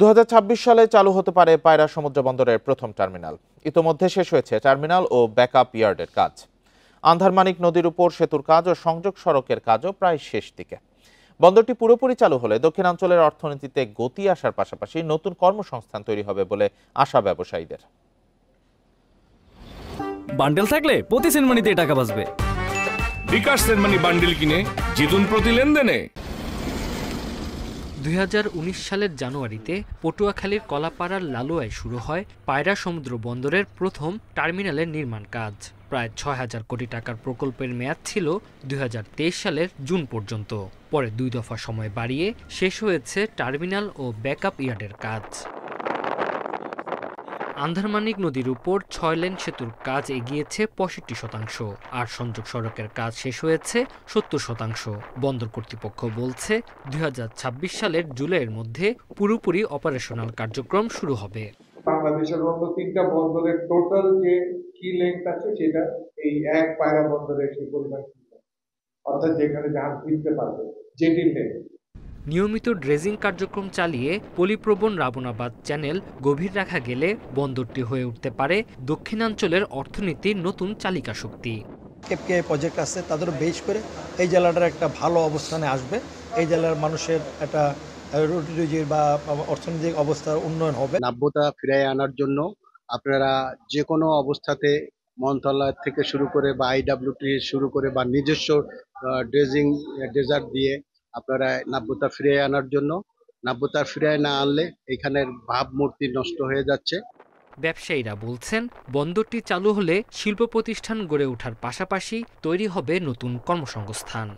2026 সালে চালু হতে পারে পায়রা সমুদ্র বন্দরের প্রথম টার্মিনাল। ইতোমধ্যে শেষ হয়েছে টার্মিনাল ও ব্যাকআপ ইয়ার্ডের কাজ। আন্ধারমানিক নদীর উপর সেতুর কাজ ও সংযোগ সড়কের কাজও প্রায় শেষ দিকে। বন্দরটি পুরোপুরি চালু হলে দক্ষিণাঞ্চলের অর্থনীতিতে গতি আসার পাশাপাশি নতুন কর্মসংস্থান তৈরি হবে বলে আশা ব্যবসায়ীদের। বান্ডেল থাকলে প্রতি সেনমানিতে টাকা বাঁচবে। বিকাশ সেনমানি বান্ডেল কিনে জিতুন প্রতি লেনদেনে। 2019 সালের জানুয়ারিতে পটুয়াখালীর কলাপাড়ার লালুয়ায় শুরু হয় পায়রা সমুদ্র বন্দরের প্রথম টার্মিনালের নির্মাণ কাজ। প্রায় 6,000 কোটি টাকার প্রকল্পের মেয়াদ ছিল 2023 সালের জুন পর্যন্ত। পরে 2 দফা সময় বাড়িয়ে শেষ হয়েছে টার্মিনাল ও ব্যাকআপ ইয়ার্ডের কাজ। আন্ধারমানিক নদীর উপর 6 লেন সেতুর কাজ এগিয়েছে 65%, আর সংযোগ সড়কের কাজ শেষ হয়েছে 70%। বন্দর কর্তৃপক্ষ বলছে 2026 সালের জুলাইয়ের মধ্যে পুরোপুরি অপারেশনাল কার্যক্রম শুরু হবে। বাংলাদেশের অন্য 3টা বন্দরের টোটাল যে কি লেন্থ আছে সেটা এই এক পায়রা বন্দরে সেই পরিমাণ, অর্থাৎ যেখানে জাহাজ ফিরতে পারবে জেটির লেন্থ। নিয়মিত ড্রেজিং কার্যক্রম চালিয়ে পলিপ্রবণ রাবণাবাদ চ্যানেল গভীর রাখা গেলে বন্দরটি হয়ে উঠতে পারে দক্ষিণাঞ্চলের অর্থনীতির নতুন চালিকা শক্তি। কেপকে প্রজেক্ট আছে, তাদের বেশ করে এই জেলাটার একটা ভালো অবস্থানে আসবে। এই জেলার মানুষের একটা রুটি বা অর্থনৈতিক অবস্থার উন্নয়ন হবে। নাব্যতা ফিরিয়ে আনার জন্য আপনারা যে কোনো অবস্থাতে মন্ত্রণালয় থেকে শুরু করে বা আইডব্লিউটি শুরু করে বা নিজস্ব ড্রেজিং ডেজার্ট দিয়ে আপনারা নাব্যতা ফিরিয়ে আনার জন্য, নাব্যতা ফিরিয়ে না আনলে এখানের ভাবমূর্তি নষ্ট হয়ে যাচ্ছে। ব্যবসায়ীরা বলছেন বন্দরটি চালু হলে শিল্প প্রতিষ্ঠান গড়ে ওঠার পাশাপাশি তৈরি হবে নতুন কর্মসংস্থান।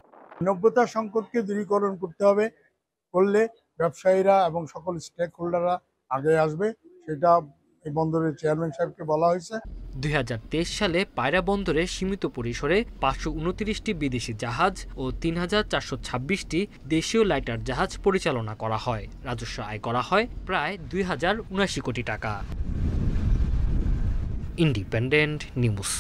নব্যতা সংকটকে দূরীকরণ করতে হবে, করলে ব্যবসায়ীরা এবং সকল স্টেক হোল্ডাররা আগে আসবে, সেটা এই বন্দরের চেয়ারম্যান সাহেবকে বলা হয়েছে। 2023 সালে পায়রা বন্দরে সীমিত পরিসরে 529টি বিদেশি জাহাজ ও 3,426টি দেশীয় লাইটার জাহাজ পরিচালনা করা হয়। রাজস্ব আয় করা হয় প্রায় 2,079 কোটি টাকা। Independent news.